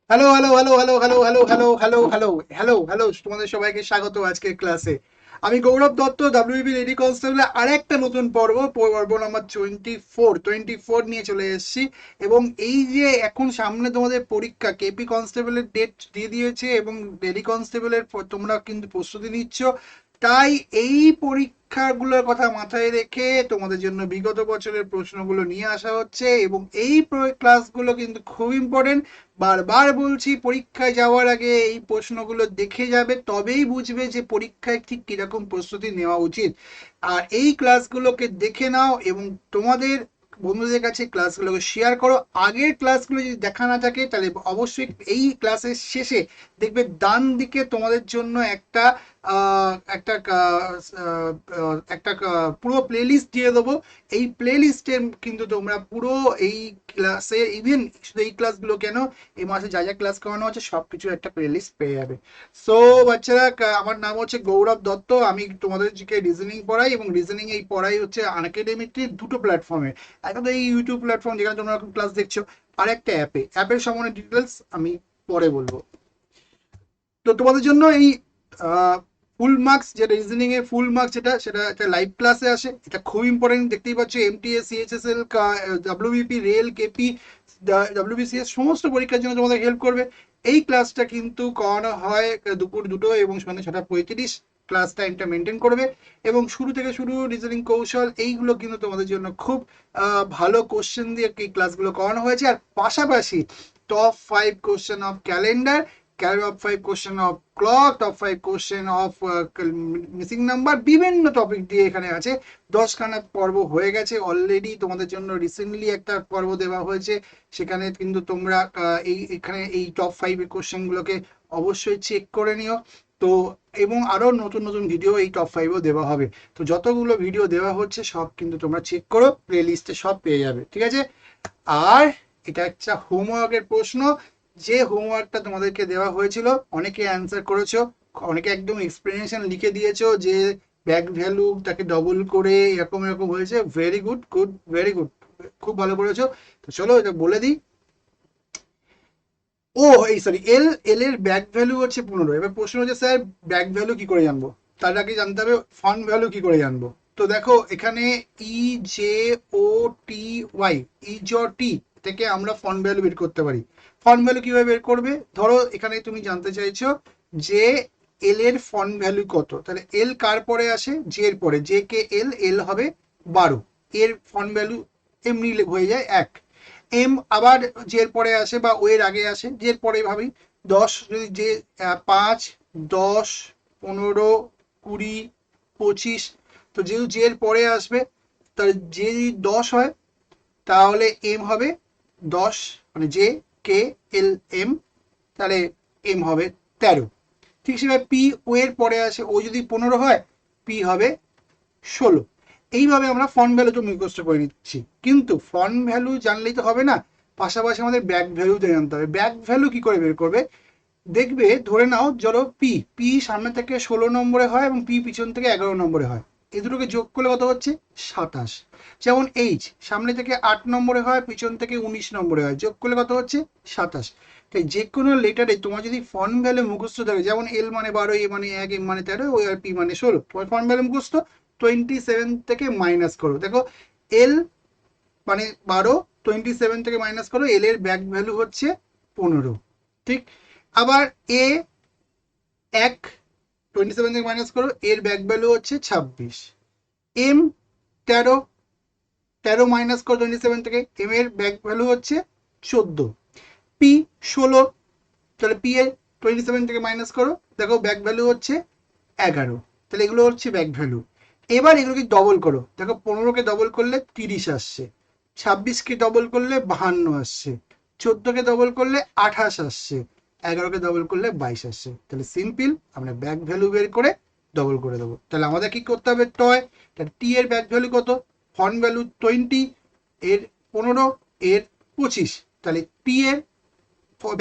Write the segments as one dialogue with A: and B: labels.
A: Hello hello hello hello hello hello hello hello hello hello hello তোমাদের সবাইকে স্বাগত আজকের ক্লাসে। আমি গৌরব দত্ত, ডাব্লিউবি লেডি কনস্টেবলের আরেকটা নতুন পর্ব নাম্বার 24 নিয়ে চলে এসেছি। এবং এই যে এখন সামনে তোমাদের পরীক্ষা, কেপি কনস্টেবলের ডেট দিয়ে দিয়েছে এবং লেডি কনস্টেবলের তোমরা কিন্তু প্রস্তুতি নিচ্ছ। তাই এই পরীক্ষাগুলোর কথা মাথায় রেখে তোমাদের জন্য বিগত বছরের প্রশ্নগুলো নিয়ে আসা হচ্ছে এবং এই ক্লাসগুলো কিন্তু খুব ইম্পর্টেন্ট। বারবার বলছি, পরীক্ষায় যাওয়ার আগে এই প্রশ্নগুলো দেখে যাবে, তবেই বুঝবে যে পরীক্ষায় ঠিক কিরকম প্রস্তুতি নেওয়া উচিত। আর এই ক্লাসগুলোকে দেখে নাও এবং তোমাদের বন্ধুদের কাছে ক্লাসগুলোকে শেয়ার করো। আগের ক্লাসগুলো যদি দেখা না থাকে তাহলে অবশ্যই এই ক্লাসের শেষে দেখবে ডান দিকে তোমাদের জন্য একটা পুরো প্লেলিস্ট দিয়ে দেবো। এই প্লেলিস্টের কিন্তু তোমরা পুরো এই ক্লাসে, ইভেন শুধু এই ক্লাসগুলো কেন, এই মাসে যা যা ক্লাস করানো হচ্ছে সবকিছু একটা প্লেলিস্ট পেয়ে যাবে। সো বাচ্চারা, আমার নাম হচ্ছে গৌরব দত্ত। আমি তোমাদেরকে রিজনিং পড়াই এবং রিজনিং এই পড়াই হচ্ছে আনএকাডেমিতে দুটো প্ল্যাটফর্মে। একটা তো এই ইউটিউব প্ল্যাটফর্ম যেখানে তোমরা ক্লাস দেখছো, আর একটা অ্যাপের সম্বন্ধে ডিটেলস আমি পরে বলবো। তো তোমাদের জন্য এই ফুল মার্কস, যেটা রিজনিং এর ফুল মার্কস, সেটা একটা লাইভ ক্লাসে আসে। এটা খুব ইম্পর্টেন্ট, দেখতেই পাচ্ছ। MTS, CHSL, WBP, rail, KP, WBCS সমস্ত পরীক্ষার জন্য তোমাদের হেল্প করবে। এই ক্লাসটা কিন্তু করানো হয় দুপুর 2টো এবং সন্ধ্যে 6টা 35। ক্লাস টাইমটা মেনটেন করবে এবং শুরু রিজনিং কৌশল এইগুলো কিন্তু তোমাদের জন্য খুব ভালো কোশ্চেন দিয়ে এই ক্লাসগুলো করানো হয়েছে। আর পাশাপাশি top 5 question of calendar, top 5 question of clock, top 5 question of missing number, বিভিন্ন টপিক দিয়ে এখানে আছে। 10খানা পর্ব হয়ে গেছে অলরেডি। তোমাদের জন্য রিসেন্টলি একটা পর্ব দেওয়া হয়েছে, সেখানে কিন্তু তোমরা এখানে এই top 5 কোশ্চেনগুলোকে অবশ্যই চেক করে নিও। তো এবং আরো নতুন নতুন ভিডিও এই top 5ও দেওয়া হবে। তো যতগুলো ভিডিও দেওয়া হচ্ছে সব কিন্তু তোমরা চেক করো, প্লে লিস্টে সব পেয়ে যাবে, ঠিক আছে? আর এটা একটা হোমওয়ার্কের প্রশ্ন। যে হোমওয়ার্কটা তোমাদেরকে দেওয়া হয়েছিল, অনেকে অ্যান্সার করেছো, অনেকে একদম এক্সপ্লেনেশন লিখে দিয়েছো যে ব্যাক ভ্যালু তাকে ডবল করে এরকম এরকম হয়েছে। Very good, good, very good, খুব ভালো করেছো। তো চলো এটা বলে দিই। ও এই সরি, এল এল এর ব্যাক ভ্যালু হচ্ছে 15। এবার প্রশ্ন হচ্ছে, স্যার ব্যাক ভ্যালু কি করে জানবো? তার আগে জানতে হবে ফন্ট ভ্যালু কি করে জানবো। তো দেখো এখানে ই জে ও টি ওয়াই, ই জ টি থেকে আমরা ফন্ট ভ্যালু বের করতে পারি। ফন্ট ভ্যালু কিভাবে বের করবে? ধরো এখানে তুমি জানতে চাইছো যে এল এর ফন্ট ভ্যালু কত, তাহলে এল কার পরে আসে? জে এর পরে। জে কে এল, এল হবে 12, এর ফন্ট ভ্যালু এমনি হয়ে যায় 1। এম আবার জের পরে আসে বা ও এর আগে আসে, জের পরে ভাবি 10, যদি যে 5, 10, 15, 20, 25, তো যেহেতু জের পরে আসবে, তাহলে যে যদি 10 হয় তাহলে এম হবে 10, মানে জে কে এল এম, তাহলে এম হবে 13। ঠিক সেভাবে পি ও এর পরে আসে, ও যদি 15 হয় পি হবে 16। এইভাবে আমরা ফন্ট ভ্যালু তো মুখস্থ করে নিচ্ছি, কিন্তু ফন্ট ভ্যালু জানলেই তো হবে না, পাশাপাশি আমাদের ব্যাক ভ্যালুতে জানতে হবে। ব্যাক ভ্যালু কি করে বের করবে? দেখবে, ধরে নাও ধরো পি পি সামনে থেকে 16 নম্বরে হয় এবং পি পিছন থেকে 11 নম্বরে হয়। এই দুটোকে যোগ করলে কত হচ্ছে? 27। যেমন এইচ সামনে থেকে 8 নম্বরে হয়, পিছন থেকে 19 নম্বরে হয়, যোগ করলে কত হচ্ছে? 27। তাই যে কোনো লেটারে তোমার যদি ফন্ট ভ্যালু মুখস্থ থাকে, যেমন এল মানে 12, এ মানে 1, এম মানে 13, ওই আর পি মানে 16, তোমার ফন্ট ভ্যালু মুখস্থ। 27 থেকে মাইনাস করো, দেখো এল মানে 12, 27 থেকে মাইনাস করো, এল এর ব্যাক ভ্যালু হচ্ছে 15। ঠিক। আবার এ 1, 27 থেকে মাইনাস করো, এর ব্যাক ভ্যালু হচ্ছে 26। এম 13, 13 মাইনাস করো 27 থেকে, এম এর ব্যাক ভ্যালু হচ্ছে 14। পি 16, তাহলে পি এর 27 থেকে মাইনাস করো, দেখো ব্যাক ভ্যালু হচ্ছে 11। তাহলে এগুলো হচ্ছে ব্যাক ভ্যালু। এবার এগুলোকে ডবল করো, দেখো 15কে ডবল করলে 30 আসছে, 26কে ডবল করলে 52 আসছে, 14কে ডবল করলে 28 আসছে, 11কে ডবল করলে 22 আসছে। তাহলে সিম্পল, আমরা ব্যাক ভ্যালু বের করে ডবল করে দেবো। তাহলে আমাদের কি করতে হবে? টয়, তাহলে টি এর ব্যাক ভ্যালু কত? ফন্ট ভ্যালু 20, এর 15, এর 25। তাহলে টি এর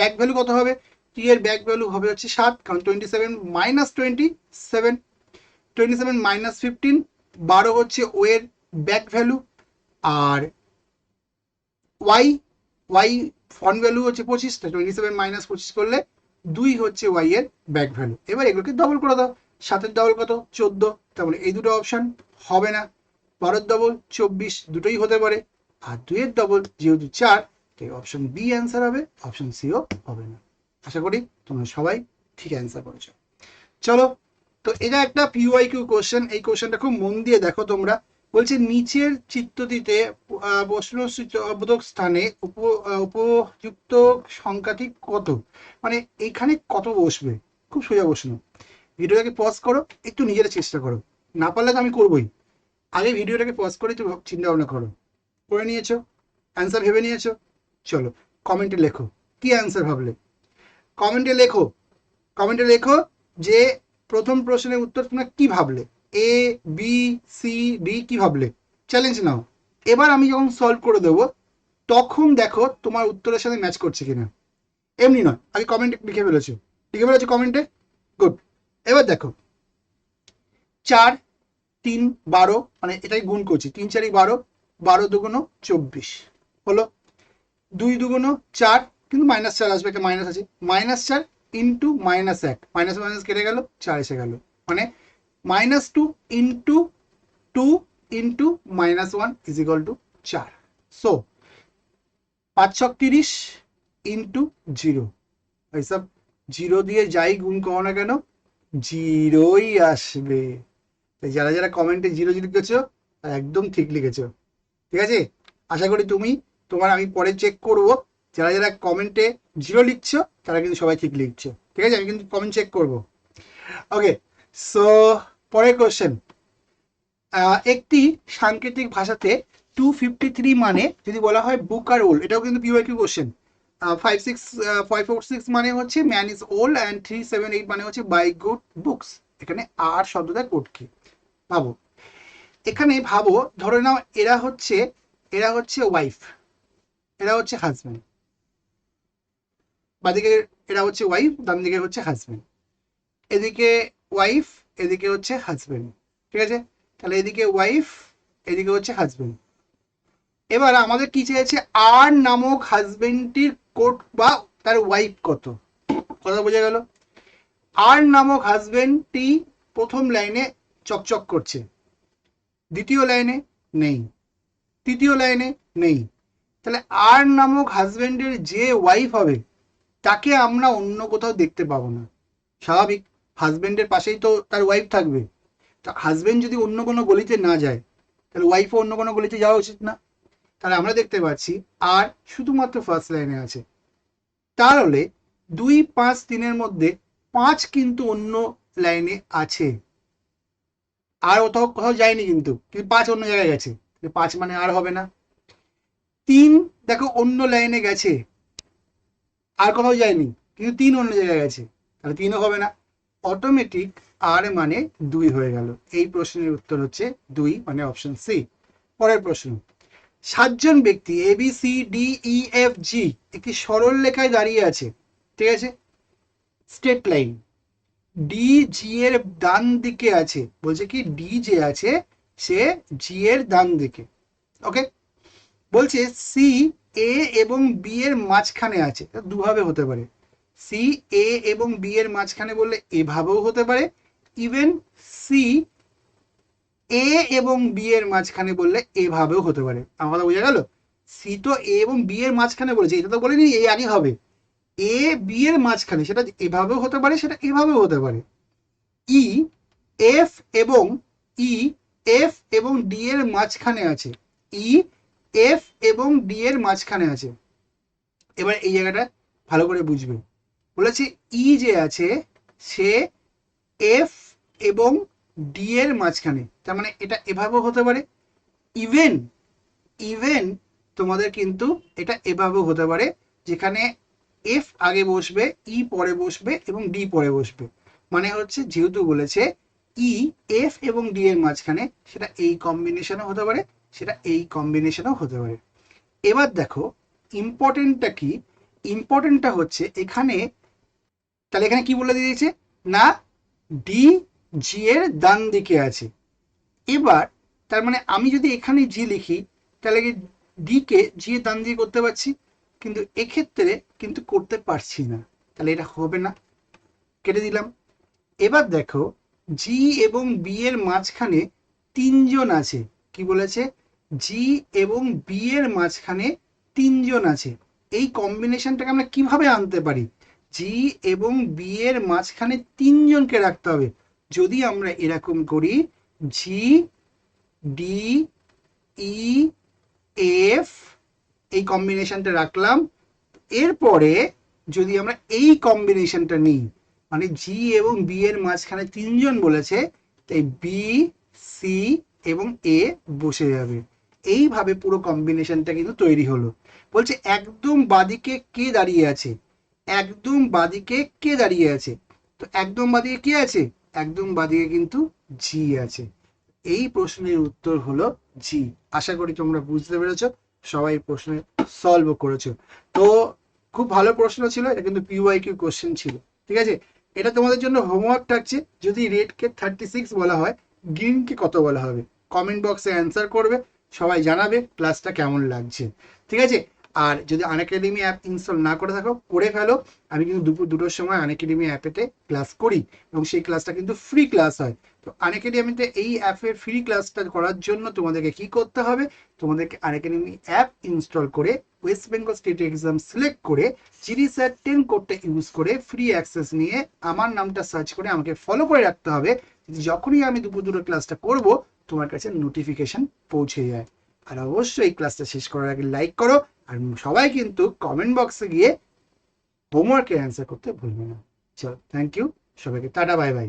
A: ব্যাক ভ্যালু কত হবে? টি এর ব্যাক ভ্যালু হবে হচ্ছে 7, কারণ 27 মাইনাস 27, 27 মাইনাস 15, 12 হচ্ছে ও এর ব্যাক ভ্যালু। আর ওয়াই, ওয়াই ফন্ট ভ্যালু হচ্ছে 25, 27 মাইনাস 25 করলে 2 হচ্ছে ওয়াই এর ব্যাক ভ্যালু। এবার এগুলোকে ডবল করে দাও, 7-এর ডবল কত 14, তার মানে এই দুটো অপশন হবে না। 12-এর ডবল 24, দুটোই হতে পারে। আর 2-এর ডবল যেহেতু 4, তাই অপশন বি অ্যান্সার হবে, অপশন সিও হবে না। আশা করি তোমরা সবাই ঠিক অ্যান্সার করেছো। চলো, তো এটা একটা পিওয়াইকিউ কোশ্চেন, এই কোশ্চেনটা খুব মন দিয়ে দেখো তোমরা। বলছে নিচের চিত্রটিতে প্রশ্নবোধক স্থানে উপযুক্ত সংখ্যাটি কত, মানে এইখানে কত বসবে। খুব সোজা প্রশ্ন। ভিডিওটাকে পজ করো, একটু নিজেরা চেষ্টা করো, না পারলে তো আমি করবোই। আগে ভিডিওটাকে পজ করে একটু চিন্তা ভাবনা করো। করে নিয়েছো? অ্যান্সার ভেবে নিয়েছো? চলো কমেন্টে লেখো কি অ্যান্সার ভাবলে। কমেন্টে লেখো, কমেন্টে লেখো যে প্রথম প্রশ্নের উত্তর তোমরা কি ভাবলে, এ বি সি ডি কি ভাবলে। চ্যালেঞ্জ নাও। এবার আমি যখন সলভ করে দেবো তখন দেখো তোমার উত্তরের সাথে ম্যাচ করছে কিনা। এমনি নয়, আগে কমেন্টে লিখে ফেলেছো, লিখে ফেলেছো কমেন্টে, গুড। এবার দেখো 4 3 12, মানে এটাই গুণ করছি, 3 4 12, 12 দুগুণ 24 হলো। 2 দুগুণ 4, কিন্তু মাইনাস 4 আসবে, একটা মাইনাস আছে, -4 ইন্টু -1, মাইনাস মাইনাস কেটে গেল, 4 এসে গেল, মানে -2 into 2 into -1 is equal to 4। So 5 ছক 30 ইন্টু 0, এইসব 0 দিয়ে যাই গুণ করো না কেন জিরোই আসবে। যারা যারা কমেন্টে 0 লিখেছো একদম ঠিক লিখেছো, ঠিক আছে। আশা করি তুমি তোমার, আমি পরে চেক করব, যারা যারা কমেন্টে 0 লিখছো তারা কিন্তু সবাই ঠিক লিখছো, ঠিক আছে। আমি কিন্তু কমেন্ট চেক করব। ওকে, সো পরের কোশ্চেন। একটি সাংকেতিক ভাষাতে 253 মানে যদি বলা হয় বুক আর ওল্ড, এটাও কিন্তু পিওয়াইকিউ কোশ্চেন। 546 মানে হচ্ছে ম্যান ইজ ওল্ড, অ্যান্ড 378 মানে হচ্ছে বাই গুড বুকস। এখানে আর শব্দটা কোড কি ভাবো। এখানে ভাবো, ধরে নাও এরা হচ্ছে ওয়াইফ, এরা হচ্ছে হাজব্যান্ড। বাদিকে এরা হচ্ছে ওয়াইফ, ডান দিকে হচ্ছে হাজব্যান্ড। এদিকে ওয়াইফ, এদিকে হচ্ছে হাজব্যান্ড, ঠিক আছে। তাহলে এদিকে ওয়াইফ, এদিকে হচ্ছে হাজব্যান্ড। এবার আমাদের কি চেয়েছে, আর নামক হাজব্যান্ডটির কোট বা তার ওয়াইফ কত, কথা বোঝা গেল। আর নামক হাজব্যান্ডটি প্রথম লাইনে চকচক করছে, দ্বিতীয় লাইনে নেই, তৃতীয় লাইনে নেই। তাহলে আর নামক হাজব্যান্ডের যে ওয়াইফ হবে তাকে আমরা অন্য কোথাও দেখতে পাবো না। স্বাভাবিক, হাজব্যান্ডের পাশেই তো তার ওয়াইফ থাকবে। তা হাজব্যান্ড যদি অন্য কোনো গলিতে না যায় তাহলে ওয়াইফও অন্য কোনো গলিতে যাওয়া উচিত না। তাহলে আমরা দেখতে পাচ্ছি আর শুধুমাত্র ফার্স্ট লাইনে আছে। তাহলে 2 5 3-এর মধ্যে 5 কিন্তু অন্য লাইনে আছে, আর কোথাও যায়নি, কিন্তু 5 অন্য জায়গায় গেছে, 5 মানে আর হবে না। 3 দেখো অন্য লাইনে গেছে, আর কোথাও যায়নি, কিন্তু 3 অন্য জায়গায় গেছে, তাহলে 3ও হবে না। অটোমেটিক আর মানে 2 হয়ে গেল। এই প্রশ্নের উত্তর হচ্ছে 2, মানে অপশন সি। পরের প্রশ্ন। 7 জন ব্যক্তি A B C D E F G একটি সরল রেখায় দাঁড়িয়ে আছে, ঠিক আছে, স্ট্রেট লাইন। ডি জি এর ডান দিকে আছে, বলছে কি ডি যে আছে সে জি এর ডান দিকে, ওকে। বলছে সি এ এবং বি এর মাঝখানে আছে, দুভাবে হতে পারে। সি এ এবং বি এর মাঝখানে বললে এভাবেও হতে পারে, ইভেন সি এ এবং বি এর মাঝখানে বললে এভাবেও হতে পারে। আমার কথা বোঝা গেল। সি তো এ এবং বি এর মাঝখানে বলেছে, এটা তো বলেনি এ আগে হবে। এ বি এর মাঝখানে, সেটা এভাবেও হতে পারে, সেটা এভাবেও হতে পারে। ই এফ এবং ই এফ এবং ডি এর মাঝখানে আছে, ই এফ এবং ডি এর মাঝখানে আছে। এবার এই জায়গাটা ভালো করে বুঝবে। বলেছে ই যে আছে সে এফ এবং ডি এর মাঝখানে, তার মানে এটা এভাবেও হতে পারে। ইভেন ইভেন তোমাদের কিন্তু এটা এভাবেও হতে পারে, যেখানে এফ আগে বসবে, ই পরে বসবে এবং ডি পরে বসবে। মানে হচ্ছে যেহেতু বলেছে ই এফ এবং ডি এর মাঝখানে, সেটা এই কম্বিনেশনও হতে পারে, সেটা এই কম্বিনেশনও হতে পারে। এবার দেখো ইম্পর্টেন্টটা কি, ইম্পর্টেন্টটা হচ্ছে এখানে, তাহলে এখানে কি বলে দিয়েছে না ডি জি এর ডান দিকে আছে। এবার তার মানে আমি যদি এখানে জি লিখি তাহলে কি ডি কে জি এর ডান দিকে করতে পারছি, কিন্তু এক্ষেত্রে কিন্তু করতে পারছি না, তাহলে এটা হবে না, কেটে দিলাম। এবার দেখো জি এবং বি এর মাঝখানে তিনজন আছে, কি বলেছে, জি এবং বি এর মাঝখানে তিনজন আছে। এই কম্বিনেশনটাকে আমরা কিভাবে আনতে পারি? জি এবং বি এর মাঝখানে তিনজনকে রাখতে হবে। যদি আমরা এরকম করি, জি ডি ই এফ, এই কম্বিনেশনটা রাখলাম। এরপরে যদি আমরা এই কম্বিনেশনটা নিই, মানে জি এবং বি এর মাঝখানে তিনজন বলেছে, তাই বি, সি এবং এ বসে যাবে। এইভাবে পুরো কম্বিনেশনটা কিন্তু তৈরি হলো। বলছে একদম বাদিকে কে দাঁড়িয়ে আছে, একদম বাদিকে কে দাঁড়িয়ে আছে, তো একদম বাদিকে কে আছে, একদম বাদিকে কিন্তু জি আছে। এই প্রশ্নের উত্তর হলো জি। আশা করি তোমরা বুঝতে পেরেছো, সবাই প্রশ্নে সলভ করেছো। তো খুব ভালো প্রশ্ন ছিল, এটা কিন্তু পিওয়াইকিউ কোশ্চেন ছিল, ঠিক আছে। এটা তোমাদের জন্য হোমওয়ার্ক থাকছে, যদি রেডকে 36 বলা হয়, গ্রিনকে কত বলা হবে, কমেন্ট বক্সে অ্যান্সার করবে, সবাই জানাবে ক্লাসটা কেমন লাগছে, ঠিক আছে। আর যদি আনএকাডেমি অ্যাপ ইনস্টল না করে থাকো, করে ফেলো। আমি কিন্তু দুপুর 2টোর সময় আনএকাডেমি অ্যাপেতে ক্লাস করি, এবং সেই ক্লাসটা কিন্তু ফ্রি ক্লাস হয়। তো আনএকাডেমিতে এই অ্যাপের ফ্রি ক্লাসটা করার জন্য তোমাদেরকে কি করতে হবে, তোমাদেরকে আনএকাডেমি অ্যাপ ইনস্টল করে West Bengal state exam select করে জিডি স্যার 10 কোডটা ইউজ করে ফ্রি অ্যাক্সেস নিয়ে আমার নামটা সার্চ করে আমাকে ফলো করে রাখতে হবে। যখনই আমি দুপুর 2টোর ক্লাসটা করব, তোমার কাছে নোটিফিকেশন পৌঁছে যায়। আর অবশ্যই এই ক্লাসটা শেষ করার আগে লাইক করো, আর সবাই কিন্তু কমেন্ট বক্সে গিয়ে হোমওয়ার্কের অ্যান্সার করতে ভুলবে না। চলো, থ্যাংক ইউ সবাইকে, টাটা, বাই বাই।